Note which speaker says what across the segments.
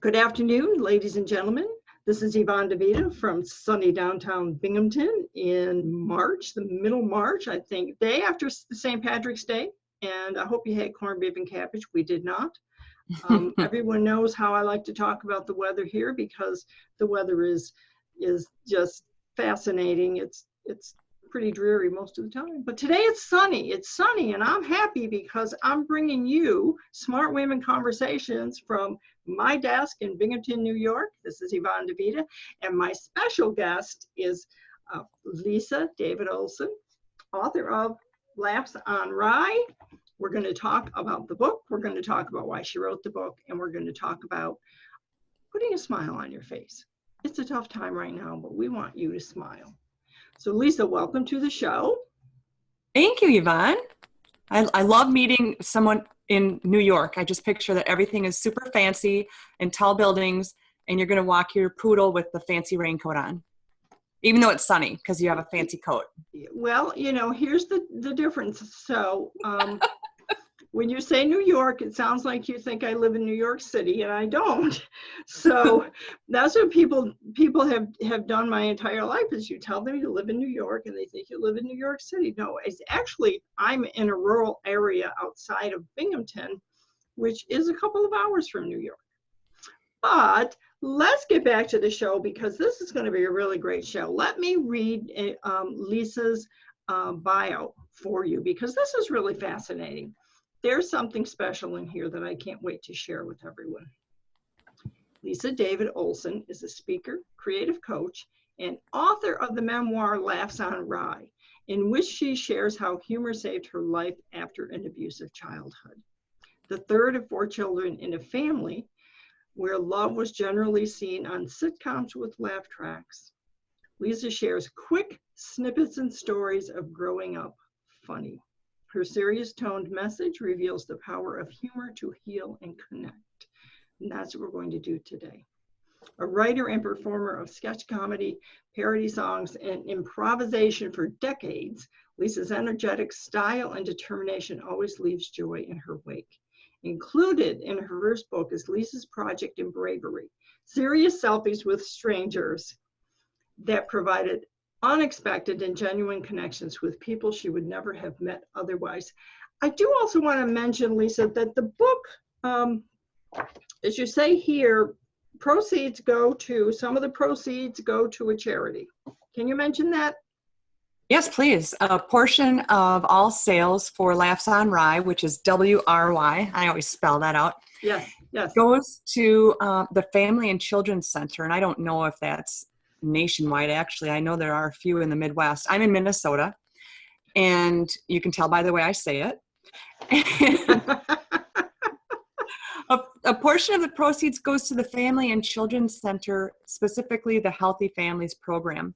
Speaker 1: Good afternoon, ladies and gentlemen. This is Yvonne DeVita from sunny downtown Binghamton in March, the middle March, I think, day after St. Patrick's Day. And I hope you had corned beef and cabbage. We did not. Everyone knows how I like to talk about the weather here because the weather is just fascinating. It's pretty dreary most of the time, but today it's sunny, and I'm happy because I'm bringing you Smart Women Conversations from my desk in Binghamton, New York. This is Yvonne DeVita, and my special guest is Lisa David Olson, author of Laughs on Rye. We're going to talk about the book, we're going to talk about why she wrote the book, and we're going to talk about putting a smile on your face. It's a tough time right now, but we want you to smile. So Lisa, welcome to the show.
Speaker 2: Thank you, Yvonne. I love meeting someone in New York. I just picture that everything is super fancy and tall buildings, and you're going to walk your poodle with the fancy raincoat on, even though it's sunny because you have a fancy coat.
Speaker 1: Well, you know, here's the difference. So when you say New York, it sounds like you think I live in New York City, and I don't. So that's what people have done my entire life, is you tell them you live in New York and they think you live in New York City. No, it's actually, I'm in a rural area outside of Binghamton, which is a couple of hours from New York. But let's get back to the show because this is going to be a really great show. Let me read Lisa's bio for you because this is really fascinating. There's something special in here that I can't wait to share with everyone. Lisa David Olson is a speaker, creative coach, and author of the memoir Laughs on Rye, in which she shares how humor saved her life after an abusive childhood. The third of 4 children in a family where love was generally seen on sitcoms with laugh tracks, Lisa shares quick snippets and stories of growing up funny. Her serious toned message reveals the power of humor to heal and connect. And that's what we're going to do today. A writer and performer of sketch comedy, parody songs, and improvisation for decades, Lisa's energetic style and determination always leaves joy in her wake. Included in her first book is Lisa's project in Bravery, serious selfies with strangers that provided unexpected and genuine connections with people she would never have met otherwise. I do also want to mention, Lisa, that the book, as you say here, some of the proceeds go to a charity. Can you mention that?
Speaker 2: Yes, please. A portion of all sales for Laughs on Rye, which is WRY, I always spell that out.
Speaker 1: Yes, yes.
Speaker 2: Goes to the Family and Children's Center, and I don't know if that's nationwide. Actually, I know there are a few in the Midwest. I'm in Minnesota, and you can tell by the way I say it. A portion of the proceeds goes to the Family and Children's Center, specifically the Healthy Families program.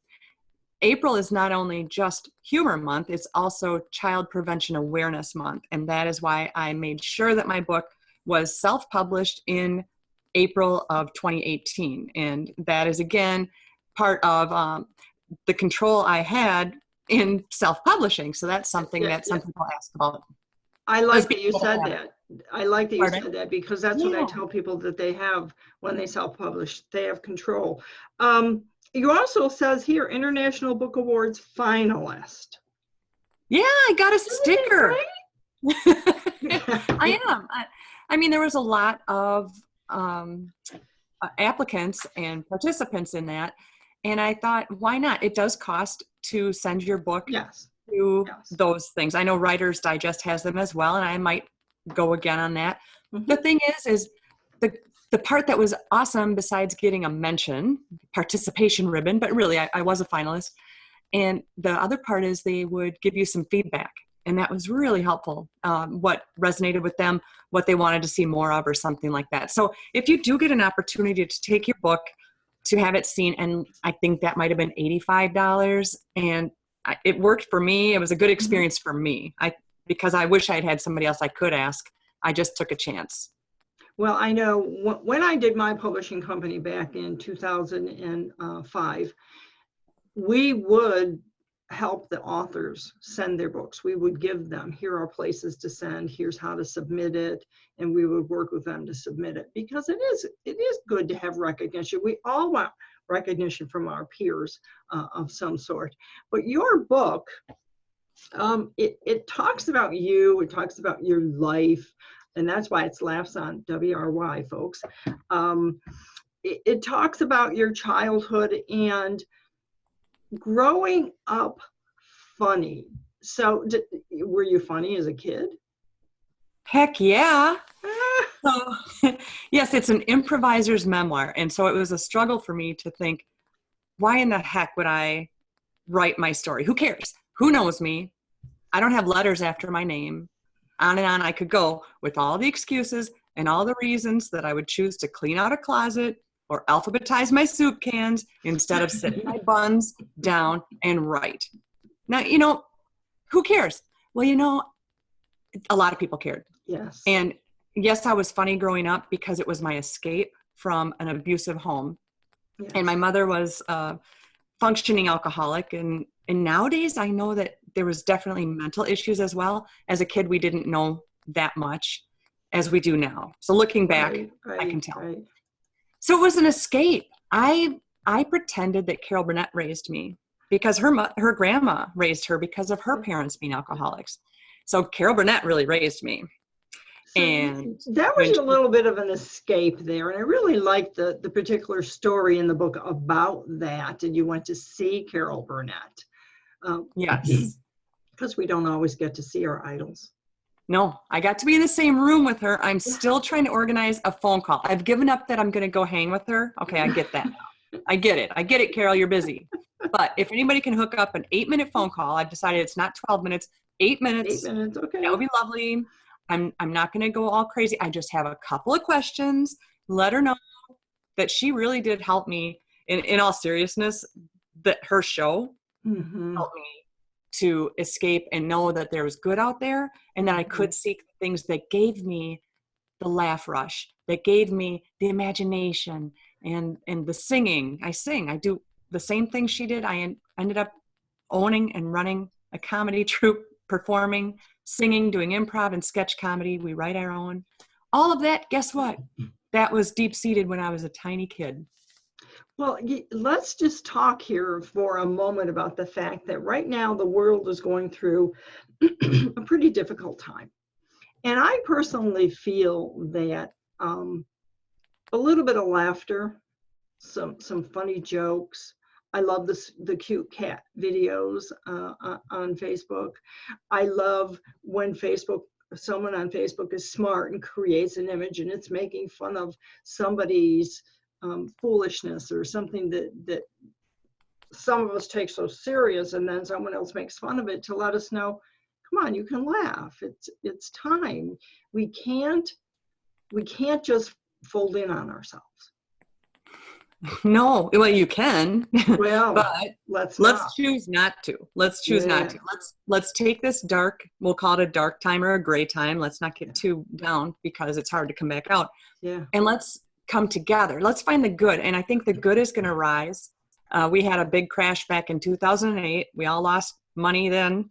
Speaker 2: April is not only just Humor Month, it's also Child Prevention Awareness Month, and that is why I made sure that my book was self-published in April of 2018, and that is, again, part of the control I had in self-publishing. So that's something that some people ask about.
Speaker 1: I like that you said that. I like that you said that because that's what I tell people that they have when they self-publish. They have control. You also says here, International Book Awards finalist.
Speaker 2: Yeah, I got a sticker. I am. I mean, there was a lot of applicants and participants in that. And I thought, why not? It does cost to send your book to those things. I know Writer's Digest has them as well, and I might go again on that. Mm-hmm. The thing is the part that was awesome, besides getting a mention, participation ribbon, but really I was a finalist. And the other part is they would give you some feedback. And that was really helpful, what resonated with them, what they wanted to see more of, or something like that. So if you do get an opportunity to take your book, to have it seen, and I think that might have been $85, and it worked for me. It was a good experience for me. Because I wish I'd had somebody else I could ask. I just took a chance.
Speaker 1: Well, I know when I did my publishing company back in 2005, we would help the authors send their books. We would give them, here are places to send, here's how to submit it, and we would work with them to submit it, because it is good to have recognition. We all want recognition from our peers of some sort. But your book, it talks about you, it talks about your life, and that's why it's Laughs on WRY, folks. It talks about your childhood and growing up funny. So were you funny as a kid?
Speaker 2: Heck yeah. So, yes, it's an improviser's memoir. And so it was a struggle for me to think, why in the heck would I write my story? Who cares? Who knows me? I don't have letters after my name. On and on I could go with all the excuses and all the reasons that I would choose to clean out a closet or alphabetize my soup cans instead of sitting my buns down and write. Now, who cares? Well, a lot of people cared.
Speaker 1: Yes.
Speaker 2: And yes, I was funny growing up because it was my escape from an abusive home. Yes. And my mother was a functioning alcoholic. And nowadays I know that there was definitely mental issues as well. As a kid, we didn't know that much as we do now. So looking back, I can tell. Right. So it was an escape. I pretended that Carol Burnett raised me because her grandma raised her because of her parents being alcoholics. So Carol Burnett really raised me.
Speaker 1: So and that was a little bit of an escape there. And I really liked the particular story in the book about that. And you went to see Carol Burnett.
Speaker 2: Yes.
Speaker 1: Because we don't always get to see our idols.
Speaker 2: No, I got to be in the same room with her. I'm still trying to organize a phone call. I've given up that I'm going to go hang with her. Okay, I get that now. I get it, Carol, you're busy. But if anybody can hook up an 8-minute phone call, I've decided it's not 12 minutes, 8 minutes.
Speaker 1: 8 minutes, okay.
Speaker 2: That would be lovely. I'm not going to go all crazy. I just have a couple of questions. Let her know that she really did help me. In all seriousness, that her show helped me to escape and know that there was good out there and that I could seek things that gave me the laugh rush, that gave me the imagination and the singing. I do the same thing she did. I ended up owning and running a comedy troupe, performing, singing, doing improv and sketch comedy. We write our own. All of that, guess what? That was deep-seated when I was a tiny kid.
Speaker 1: Well, let's just talk here for a moment about the fact that right now the world is going through a pretty difficult time. And I personally feel that a little bit of laughter, some funny jokes. I love the cute cat videos on Facebook. I love when someone on Facebook is smart and creates an image and it's making fun of somebody's foolishness or something that some of us take so serious, and then someone else makes fun of it to let us know, come on, you can laugh. It's time. We can't just fold in on ourselves.
Speaker 2: No, well, you can.
Speaker 1: Well,
Speaker 2: but let's choose not to. Let's choose not to. Let's take this dark, we'll call it a dark time or a gray time. Let's not get too down because it's hard to come back out.
Speaker 1: Yeah.
Speaker 2: And let's come together. Let's find the good. And I think the good is going to rise. We had a big crash back in 2008. We all lost money then.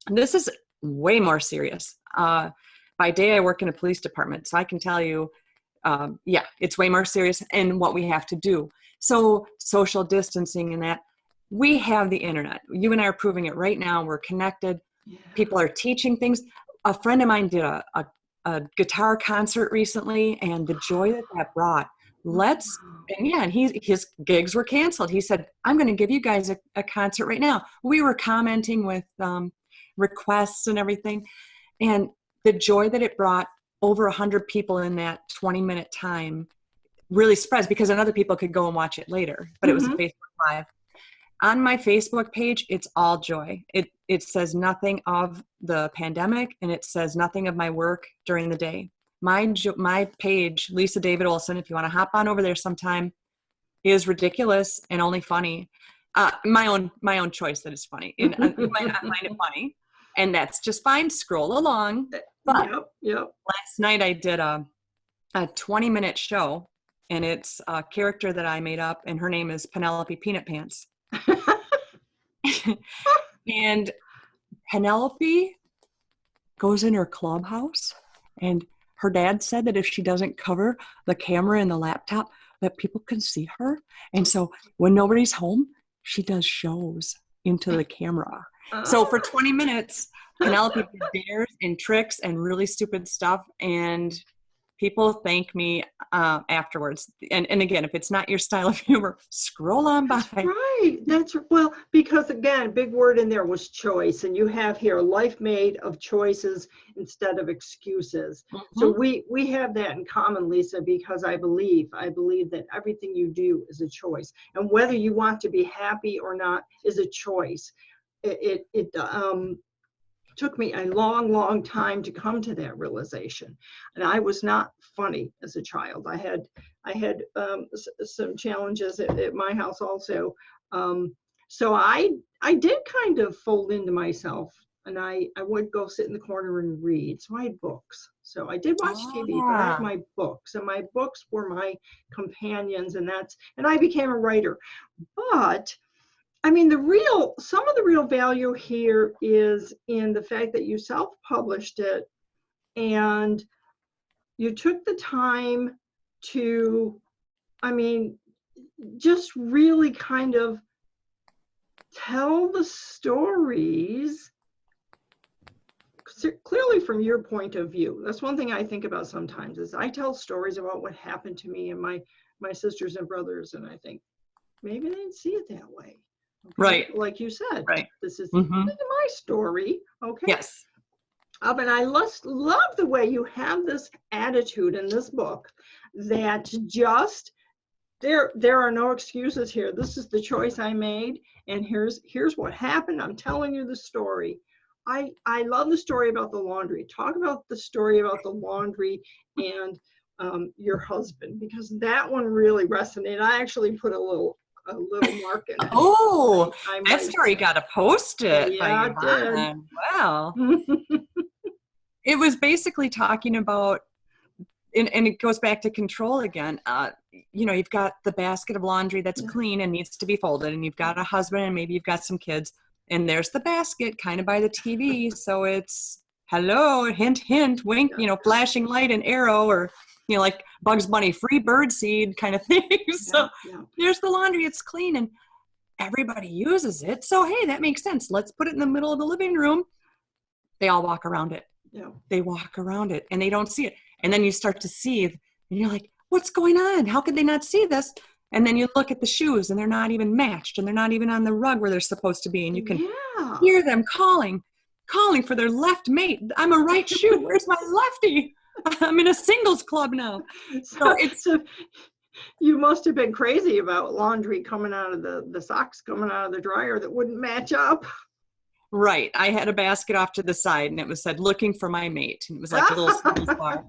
Speaker 2: This is way more serious. By day, I work in a police department, so I can tell you, it's way more serious and what we have to do. So social distancing and that, we have the internet. You and I are proving it right now. We're connected. Yeah. People are teaching things. A friend of mine did a guitar concert recently, and the joy that brought. And his gigs were canceled. He said, I'm going to give you guys a concert right now. We were commenting with requests and everything. And the joy that it brought, over 100 people in that 20-minute time, really spreads, because then other people could go and watch it later. But it was a Facebook Live. On my Facebook page, it's all joy. It says nothing of the pandemic, and it says nothing of my work during the day. My page, Lisa David Olson, if you want to hop on over there sometime, is ridiculous and only funny. My own choice that is funny. And you might not find it funny, and that's just fine. Scroll along. But last night I did a 20-minute show, and it's a character that I made up, and her name is Penelope Peanut Pants. And Penelope goes in her clubhouse, and her dad said that if she doesn't cover the camera and the laptop, that people can see her. And so when nobody's home, she does shows into the camera. So for 20 minutes, Penelope did dares and tricks and really stupid stuff, and people thank me afterwards. And again, if it's not your style of humor, scroll on by.
Speaker 1: That's right. Well, because again, big word in there was choice. And you have here a life made of choices instead of excuses. Mm-hmm. So we have that in common, Lisa, because I believe that everything you do is a choice. And whether you want to be happy or not is a choice. It took me a long time to come to that realization. And I was not funny as a child. I had some challenges at my house also. So I did kind of fold into myself, and I would go sit in the corner and read. So I had books. So I did watch TV, but I had my books, and my books were my companions, and I became a writer. But I mean, some of the real value here is in the fact that you self-published it, and you took the time to, just really kind of tell the stories clearly from your point of view. That's one thing I think about sometimes, is I tell stories about what happened to me and my sisters and brothers, and I think maybe they didn't see it that way. Okay.
Speaker 2: Right.
Speaker 1: Like you said,
Speaker 2: right.
Speaker 1: This is my story. Okay.
Speaker 2: Yes.
Speaker 1: And I love the way you have this attitude in this book that just, there are no excuses here. This is the choice I made, and here's what happened. I'm telling you the story. I love the story about the laundry. Talk about the story about the laundry and your husband, because that one really resonated. I actually put a little mark in it.
Speaker 2: Oh, that story got a Post-it.
Speaker 1: Yeah, it did.
Speaker 2: Wow. It was basically talking about, and it goes back to control again. You've got the basket of laundry that's clean and needs to be folded, and you've got a husband, and maybe you've got some kids, and there's the basket kind of by the TV. So it's hello, hint, hint, wink, flashing light and arrow, or like Bugs Bunny, free bird seed kind of thing. So here's the laundry, it's clean, and everybody uses it. So, hey, that makes sense. Let's put it in the middle of the living room. They all walk around it. Yeah. They walk around it and they don't see it. And then you start to see, and you're like, what's going on? How could they not see this? And then you look at the shoes, and they're not even matched, and they're not even on the rug where they're supposed to be. And you can hear them calling for their left mate. I'm a right shoe. Where's my lefty? I'm in a singles club now. So
Speaker 1: you must have been crazy about laundry coming out of the socks coming out of the dryer that wouldn't match up.
Speaker 2: Right. I had a basket off to the side, and it said looking for my mate. And it was like a little singles bar.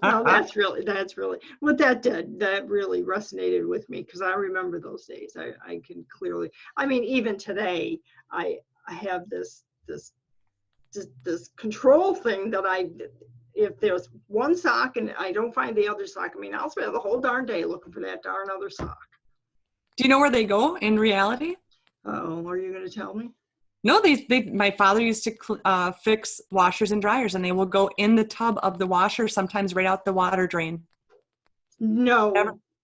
Speaker 1: No, that's really what that did. That really resonated with me, because I remember those days. I can clearly, even today, I have this control thing that if there's one sock and I don't find the other sock, I'll spend the whole darn day looking for that darn other sock.
Speaker 2: Do you know where they go in reality?
Speaker 1: Oh, are you going to tell me?
Speaker 2: No, my father used to fix washers and dryers, and they will go in the tub of the washer, sometimes right out the water drain.
Speaker 1: No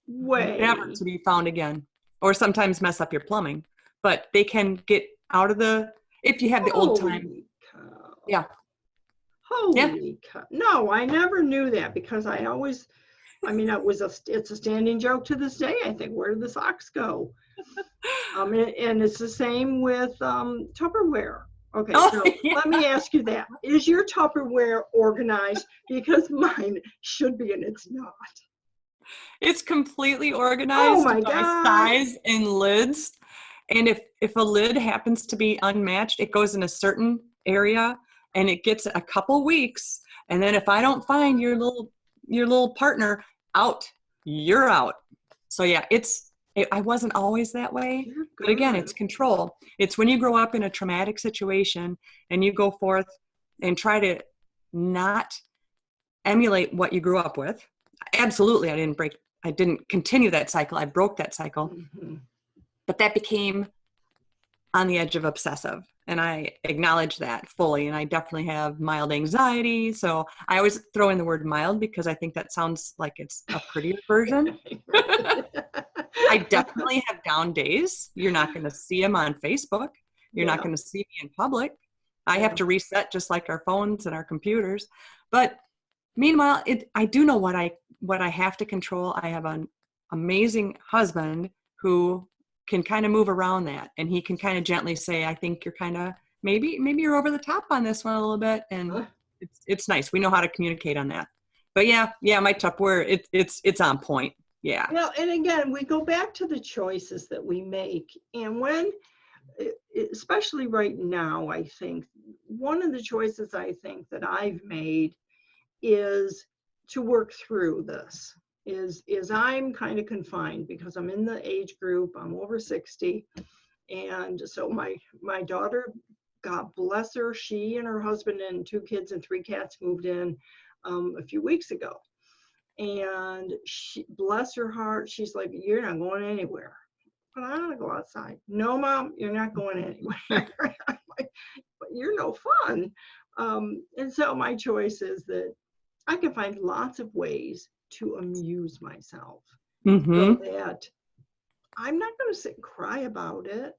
Speaker 1: way.
Speaker 2: Never to be found again. Or sometimes mess up your plumbing. But they can get out of if you have the old time.
Speaker 1: Cow.
Speaker 2: Yeah.
Speaker 1: Holy cow. No, I never knew that, because I always, it's a standing joke to this day. I think, where did the socks go? And it's the same with Tupperware. Okay, so let me ask you that. Is your Tupperware organized? Because mine should be, and it's not.
Speaker 2: It's completely organized by size and lids. And if a lid happens to be unmatched, it goes in a certain area, and it gets a couple weeks. And then if I don't find your little partner out, you're out. So yeah, I wasn't always that way, but again, it's control. It's when you grow up in a traumatic situation and you go forth and try to not emulate what you grew up with. Absolutely, I didn't continue that cycle. I broke that cycle. Mm-hmm. But that became on the edge of obsessive. And I acknowledge that fully. And I definitely have mild anxiety. So I always throw in the word mild because I think that sounds like it's a prettier version. I definitely have down days. You're not going to see them on Facebook. You're not going to see me in public. I have to reset just like our phones and our computers. But meanwhile, I do know what I have to control. I have an amazing husband who can kind of move around that, and he can kind of gently say, I think you're kind of, maybe you're over the top on this one a little bit. And it's nice. We know how to communicate on that. But yeah, my Tupperware, it's on point. Yeah.
Speaker 1: Well, and again, we go back to the choices that we make. And when, especially right now, I think one of the choices I think that I've made is to work through this. Is I'm kind of confined because I'm in the age group, I'm over 60. And so my daughter, God bless her, she and her husband and 2 kids and 3 cats moved in a few weeks ago. And she, bless her heart, she's like, you're not going anywhere. But I want to go outside. No, Mom, you're not going anywhere. I'm like, but you're no fun. And so my choice is that I can find lots of ways to amuse myself, so that I'm not going to sit and cry about it.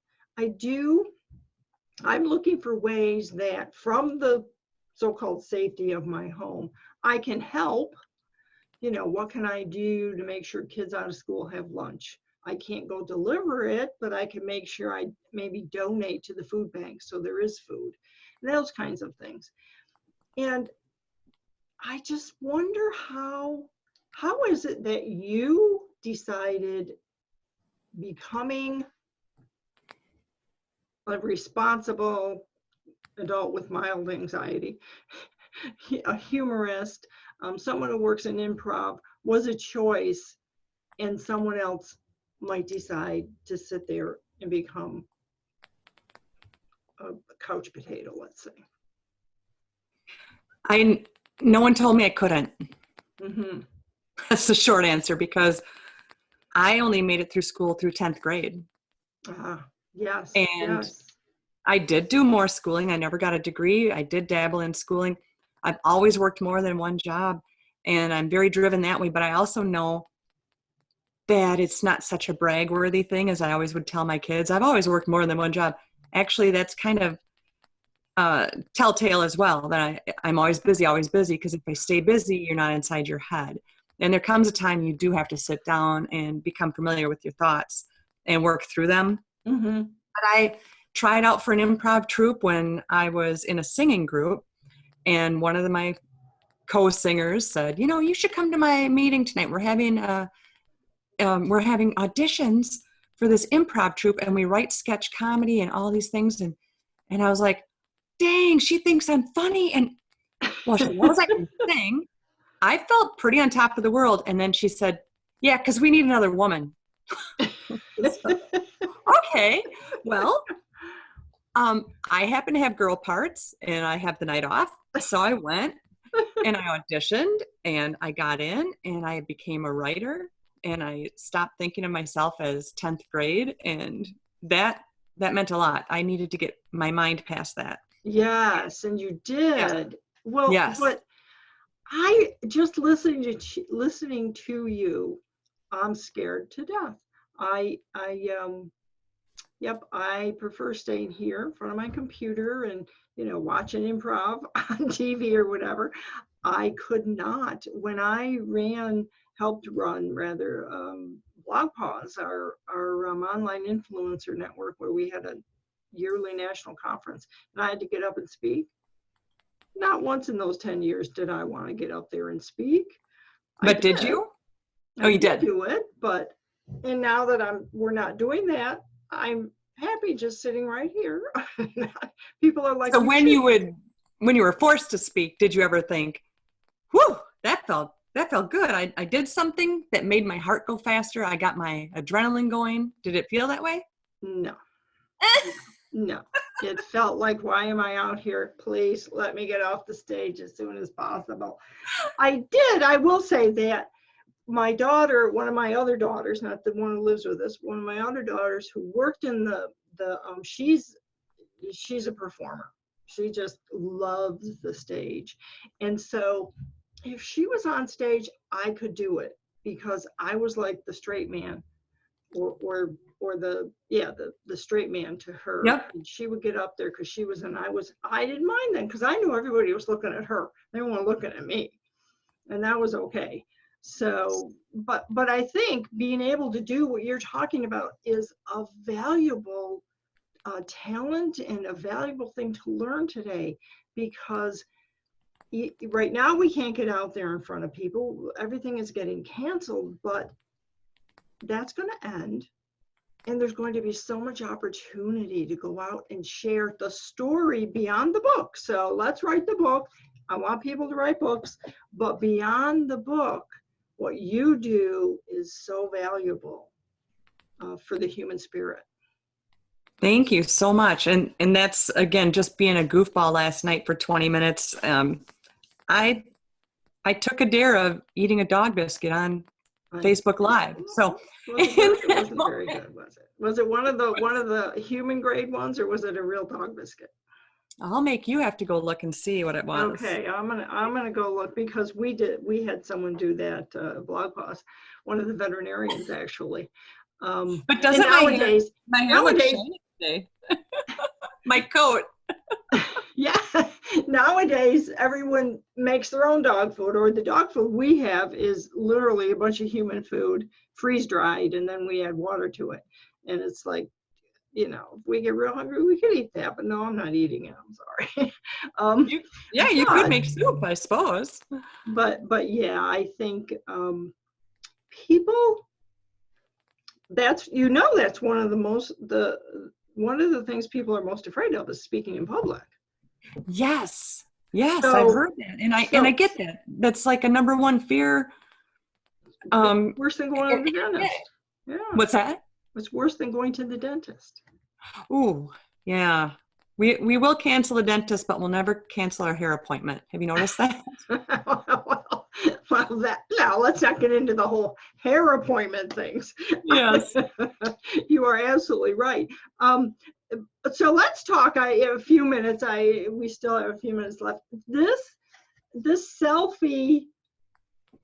Speaker 1: I'm looking for ways that from the so-called safety of my home, I can help. What can I do to make sure kids out of school have lunch? I can't go deliver it, but I can make sure I maybe donate to the food bank so there is food, and those kinds of things. And I just wonder how is it that you decided becoming a responsible adult with mild anxiety, a humorist, someone who works in improv, was a choice, and someone else might decide to sit there and become a couch potato, let's say?
Speaker 2: No one told me I couldn't.
Speaker 1: Mm-hmm.
Speaker 2: That's the short answer, because I only made it through school through 10th grade.
Speaker 1: Yes.
Speaker 2: And
Speaker 1: yes.
Speaker 2: I did do more schooling. I never got a degree. I did dabble in schooling. I've always worked more than one job, and I'm very driven that way. But I also know that it's not such a brag-worthy thing, as I always would tell my kids. I've always worked more than one job. Actually, that's kind of telltale as well, that I'm always busy, because if I stay busy, you're not inside your head. And there comes a time you do have to sit down and become familiar with your thoughts and work through them.
Speaker 1: Mm-hmm.
Speaker 2: But I tried out for an improv troupe when I was in a singing group, and one of my co-singers said, you should come to my meeting tonight. We're having auditions for this improv troupe, and we write sketch comedy and all these things. And I was like, dang, she thinks I'm funny. And well, she knows I can sing. I felt pretty on top of the world. And then she said, yeah, because we need another woman. Okay, well, I happen to have girl parts, and I have the night off. So I went and I auditioned, and I got in, and I became a writer, and I stopped thinking of myself as 10th grade. And that meant a lot. I needed to get my mind past that.
Speaker 1: Yes, and you did.
Speaker 2: Yes.
Speaker 1: Well,
Speaker 2: yes.
Speaker 1: But I just listening to you, I'm scared to death. I prefer staying here in front of my computer and watching improv on TV or whatever. I could not. When I helped run Blog Pause, our online influencer network, where we had a yearly national conference, and I had to get up and speak. Not once in those 10 years did I want to get up there and speak.
Speaker 2: But did you? Oh, you did
Speaker 1: do it, and now that we're not doing that, I'm happy just sitting right here. People are like,
Speaker 2: so when you were forced to speak, did you ever think, whew, that felt good. I did something that made my heart go faster. I got my adrenaline going. Did it feel that way?
Speaker 1: No. No. It felt like, why am I out here? Please let me get off the stage as soon as possible. I will say that my daughter, one of my other daughters, not the one who lives with us, one of my other daughters who worked in she's she's a performer. She just loves the stage. And so if she was on stage, I could do it because I was like the straight man or the straight man to her.
Speaker 2: Yep.
Speaker 1: And she would get up there because she was, and I didn't mind then because I knew everybody was looking at her. They weren't looking at me. And that was okay. So, but I think being able to do what you're talking about is a valuable talent and a valuable thing to learn today, because right now we can't get out there in front of people. Everything is getting canceled, but that's going to end. And there's going to be so much opportunity to go out and share the story beyond the book. So let's write the book. I want people to write books, but beyond the book, what you do is so valuable for the human spirit.
Speaker 2: Thank you so much. And that's, again, just being a goofball last night for 20 minutes. I took a dare of eating a dog biscuit on Facebook Live. So
Speaker 1: it wasn't very good, was it? Was it one of the human grade ones, or was it a real dog biscuit?
Speaker 2: I'll make you have to go look and see what it was.
Speaker 1: Okay, I'm gonna go look, because we had someone do that blog post, one of the veterinarians actually.
Speaker 2: But doesn't my hair look shiny today? My coat.
Speaker 1: Yeah, nowadays everyone makes their own dog food, or the dog food we have is literally a bunch of human food, freeze dried, and then we add water to it. And it's like, if we get real hungry, we could eat that, but no, I'm not eating it. I'm sorry.
Speaker 2: You could make soup, I suppose.
Speaker 1: But yeah, I think people, that's one of the things people are most afraid of is speaking in public.
Speaker 2: Yes, I've heard that, and I get that. That's like a number one fear.
Speaker 1: Worse than going to the dentist. Yeah.
Speaker 2: What's that?
Speaker 1: It's worse than going to the dentist.
Speaker 2: Ooh, yeah. We will cancel the dentist, but we'll never cancel our hair appointment. Have you noticed that?
Speaker 1: well, now let's not get into the whole hair appointment things.
Speaker 2: Yes.
Speaker 1: You are absolutely right. So let's talk. A few minutes. We still have a few minutes left. This selfie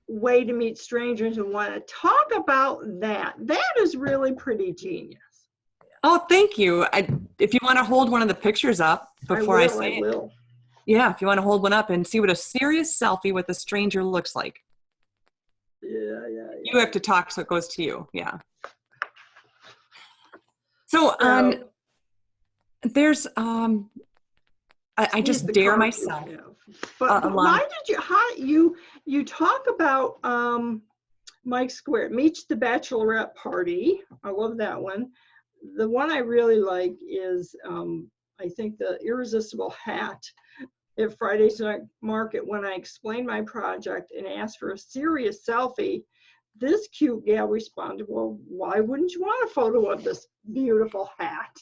Speaker 1: way to meet strangers, and want to talk about that. That is really pretty genius.
Speaker 2: Oh, thank you. If you want to hold one of the pictures up before I say it. Yeah, if you want to hold one up and see what a serious selfie with a stranger looks like.
Speaker 1: Yeah.
Speaker 2: You have to talk, so it goes to you. Yeah. So there's I just dare myself.
Speaker 1: But why did you talk about Mike Square, Meet the Bachelorette Party? I love that one. The one I really like is I think the irresistible hat at Friday's Night Market, when I explained my project and asked for a serious selfie. This cute gal responded, "Well, why wouldn't you want a photo of this beautiful hat?"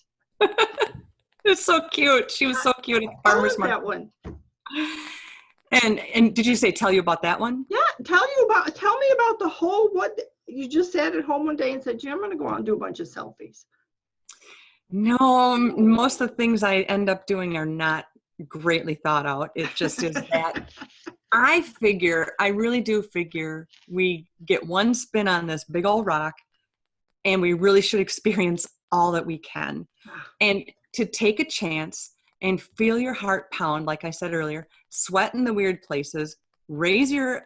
Speaker 2: It's so cute. She was so cute at the farmer's market.
Speaker 1: That one.
Speaker 2: And did you say tell you about that one?
Speaker 1: Yeah, tell me about the whole, what you just sat at home one day and said, I'm going to go out and do a bunch of selfies.
Speaker 2: No, most of the things I end up doing are not greatly thought out. It just is that I really do figure we get one spin on this big old rock, and we really should experience all that we can. And to take a chance and feel your heart pound, like I said earlier, sweat in the weird places, raise your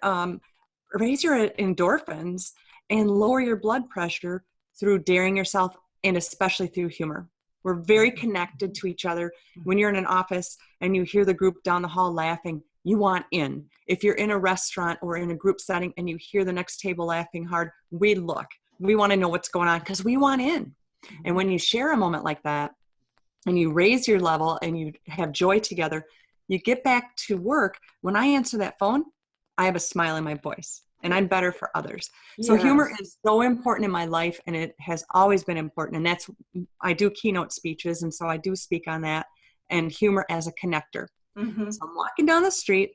Speaker 2: endorphins, and lower your blood pressure through daring yourself, and especially through humor. We're very connected to each other. When you're in an office and you hear the group down the hall laughing, you want in. If you're in a restaurant or in a group setting and you hear the next table laughing hard, we look. We want to know what's going on because we want in. And when you share a moment like that and you raise your level and you have joy together, you get back to work. When I answer that phone, I have a smile in my voice. And I'm better for others. So humor is so important in my life, and it has always been important. And I do keynote speeches, and so I do speak on that, and humor as a connector. Mm-hmm. So I'm walking down the street,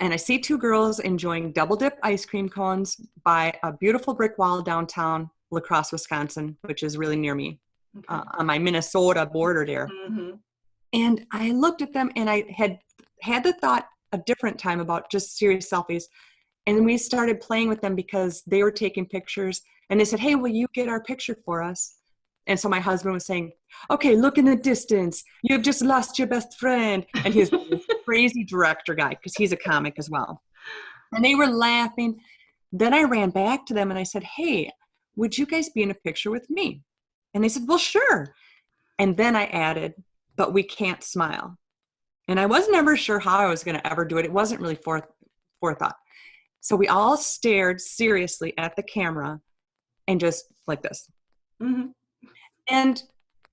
Speaker 2: and I see two girls enjoying double dip ice cream cones by a beautiful brick wall downtown La Crosse, Wisconsin, which is really near me, on my Minnesota border there. Mm-hmm. And I looked at them, and I had the thought a different time about just serious selfies. And we started playing with them because they were taking pictures, and they said, hey, will you get our picture for us? And so my husband was saying, okay, look in the distance. You've just lost your best friend. And he's this crazy director guy, because he's a comic as well. And they were laughing. Then I ran back to them and I said, hey, would you guys be in a picture with me? And they said, well, sure. And then I added, but we can't smile. And I was never sure how I was going to ever do it. It wasn't really forethought. So we all stared seriously at the camera and just like this. Mm-hmm. And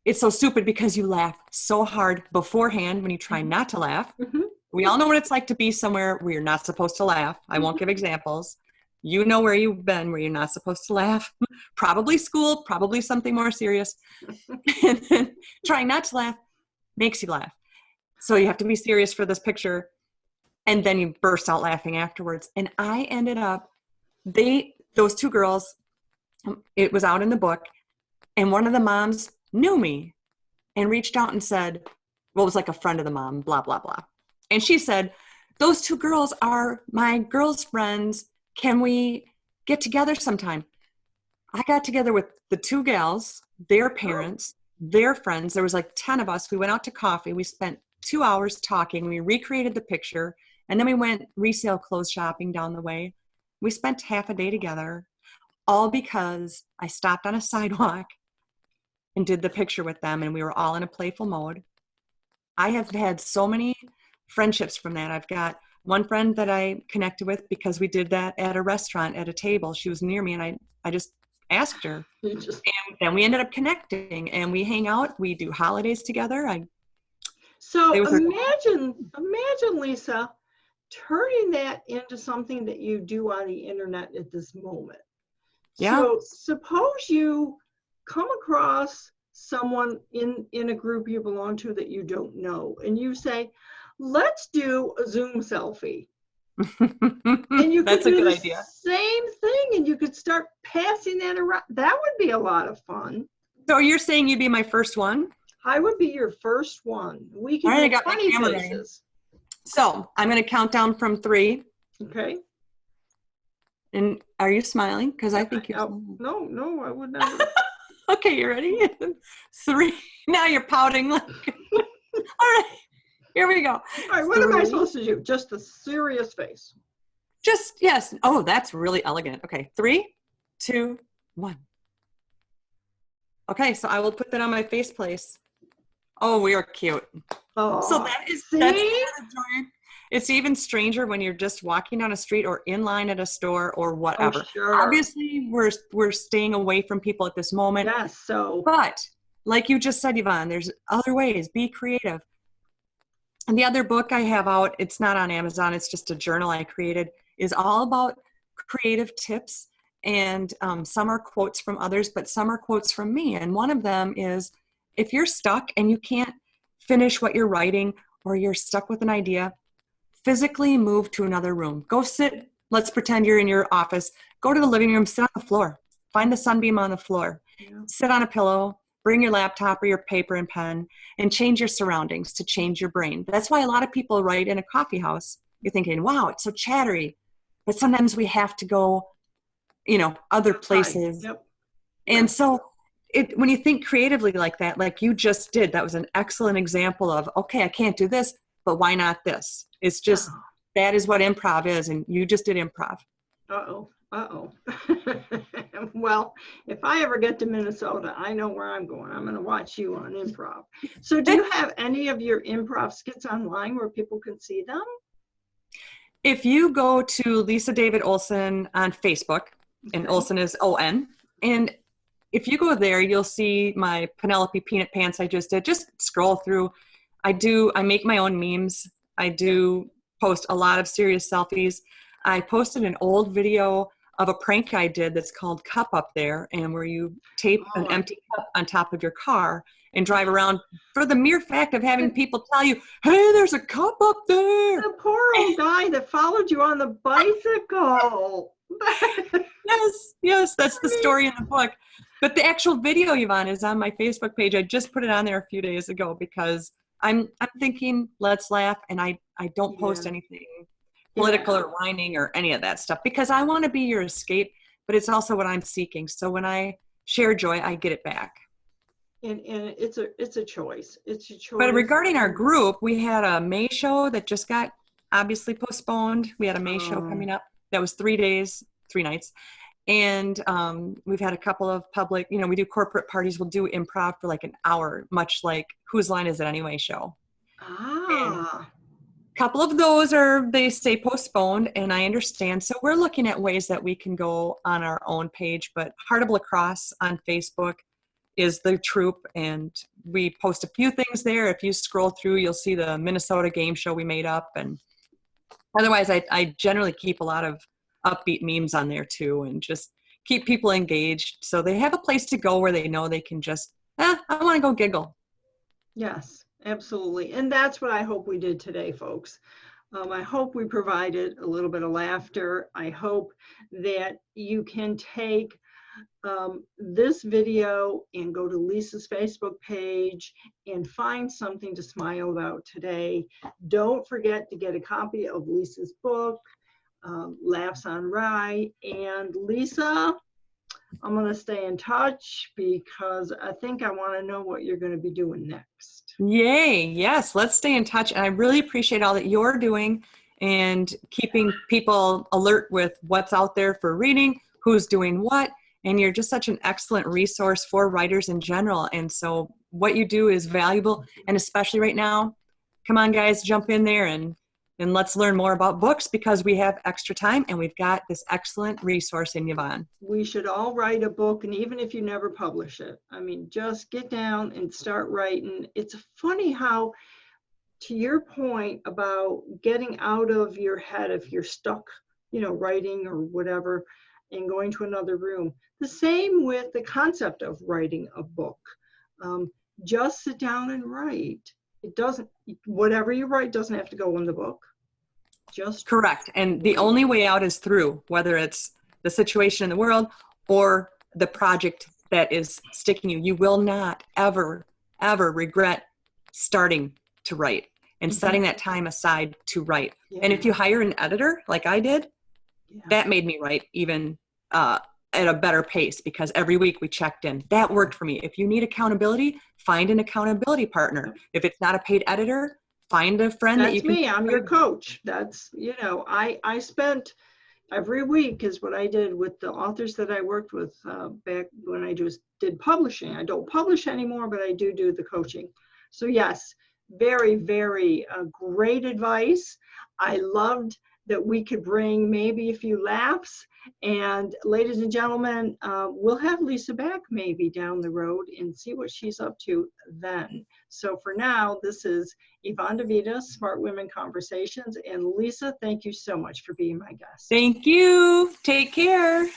Speaker 2: it's so stupid because you laugh so hard beforehand when you try not to laugh. Mm-hmm. We all know what it's like to be somewhere where you're not supposed to laugh. I won't give examples. You know where you've been where you're not supposed to laugh. Probably school, probably something more serious. And then trying not to laugh makes you laugh. So you have to be serious for this picture. And then you burst out laughing afterwards. And I ended up, those two girls, it was out in the book, and one of the moms knew me and reached out and said, well, it was like a friend of the mom, blah, blah, blah. And she said, those two girls are my girls' friends. Can we get together sometime? I got together with the two gals, their parents, their friends. There was like 10 of us. We went out to coffee. We spent 2 hours talking. We recreated the picture. And then we went resale clothes shopping down the way. We spent half a day together, all because I stopped on a sidewalk and did the picture with them. And we were all in a playful mode. I have had so many friendships from that. I've got one friend that I connected with because we did that at a restaurant at a table. She was near me, and I just asked her. And then we ended up connecting, and we hang out. We do holidays together.
Speaker 1: So imagine, Lisa, turning that into something that you do on the internet at this moment. Yeah. So suppose you come across someone in a group you belong to that you don't know, and you say, let's do a Zoom selfie. And you could do the same thing, and you could start passing that around. That would be a lot of fun.
Speaker 2: So you're saying you'd be my first one?
Speaker 1: I would be your first one. We can do funny faces.
Speaker 2: So I'm going to count down from 3.
Speaker 1: Okay.
Speaker 2: And are you smiling? Because I think you're
Speaker 1: smiling. No, I would never.
Speaker 2: Okay, you ready? 3. Now you're pouting. All right. Here we go.
Speaker 1: All right, what am I supposed to do? Just a serious face.
Speaker 2: Yes. Oh, that's really elegant. Okay, 3, 2, 1. Okay, so I will put that on my face place. Oh, we are cute. Oh, so that's it's even stranger when you're just walking down a street or in line at a store or whatever.
Speaker 1: Oh, sure.
Speaker 2: Obviously, we're staying away from people at this moment.
Speaker 1: Yes, so.
Speaker 2: But like you just said, Yvonne, there's other ways. Be creative. And the other book I have out, it's not on Amazon, it's just a journal I created, is all about creative tips. And some are quotes from others, but some are quotes from me. And one of them is, if you're stuck and you can't finish what you're writing, or you're stuck with an idea, physically move to another room. Go sit, let's pretend you're in your office. Go to the living room, sit on the floor. Find the sunbeam on the floor. Yeah. Sit on a pillow. Bring your laptop or your paper and pen, and change your surroundings to change your brain. That's why a lot of people write in a coffee house. You're thinking, wow, it's so chattery. But sometimes we have to go, other places. Yep. And so when you think creatively like that, like you just did, that was an excellent example of, okay, I can't do this, but why not this? It's just, that is what improv is. And you just did improv.
Speaker 1: Uh-oh. Well, if I ever get to Minnesota, I know where I'm going. I'm going to watch you on improv. So do you have any of your improv skits online where people can see them?
Speaker 2: If you go to Lisa David Olson on Facebook, and Olson is O-N, and if you go there, you'll see my Penelope Peanut Pants I just did. Just scroll through. I make my own memes. I do post a lot of serious selfies. I posted an old video of a prank I did that's called Cup Up There, and where you tape an empty cup on top of your car and drive around for the mere fact of having people tell you, hey, there's a cup up there.
Speaker 1: The poor old guy that followed you on the bicycle.
Speaker 2: Yes, that's the story in the book. But the actual video, Yvonne, is on my Facebook page. I just put it on there a few days ago because I'm thinking, let's laugh. And I don't post anything political or whining or any of that stuff, because I want to be your escape, but it's also what I'm seeking. So when I share joy, I get it back.
Speaker 1: And it's a choice. It's a choice.
Speaker 2: But regarding our group, we had a May show that just got obviously postponed. We had a May show coming up. That was 3 days, 3 nights. And we've had a couple of public, we do corporate parties. We'll do improv for like an hour, much like Whose Line Is It Anyway show. A couple of those they say postponed, and I understand. So we're looking at ways that we can go on our own page, but Heart of Lacrosse on Facebook is the troupe, and we post a few things there. If you scroll through, you'll see the Minnesota game show we made up, and otherwise I generally keep a lot of upbeat memes on there too, and just keep people engaged so they have a place to go where they know they can just, I want to go giggle.
Speaker 1: Yes, absolutely. And that's what I hope we did today, folks. I hope we provided a little bit of laughter. I hope that you can take this video and go to Lisa's Facebook page and find something to smile about today. Don't forget to get a copy of Lisa's book, Laughs on Rye. And Lisa, I'm going to stay in touch because I think I want to know what you're going to be doing next.
Speaker 2: Yay. Yes, let's stay in touch. And I really appreciate all that you're doing and keeping people alert with what's out there for reading, who's doing what. And you're just such an excellent resource for writers in general. And so what you do is valuable. And especially right now, come on, guys, jump in there and let's learn more about books, because we have extra time and we've got this excellent resource in Yvonne.
Speaker 1: We should all write a book, and even if you never publish it, I mean, just get down and start writing. It's funny how, to your point about getting out of your head if you're stuck, writing or whatever, and going to another room. The same with the concept of writing a book. Just sit down and write. Whatever you write doesn't have to go in the book. Just
Speaker 2: correct. And the only way out is through, whether it's the situation in the world or the project that is sticking you. You will not ever, ever regret starting to write and setting that time aside to write. Yeah. And if you hire an editor, like I did, that made me write even at a better pace, because every week we checked in. That worked for me. If you need accountability, find an accountability partner. If it's not a paid editor, find a friend that you can.
Speaker 1: That's me. I'm your coach. That's, I spent every week is what I did with the authors that I worked with back when I just did publishing. I don't publish anymore, but I do the coaching. So yes, very, very great advice. I loved that we could bring maybe a few laughs. And ladies and gentlemen, we'll have Lisa back maybe down the road and see what she's up to then. So for now, this is Yvonne DeVita, Smart Women Conversations. And Lisa, thank you so much for being my guest.
Speaker 2: Thank you. Take care.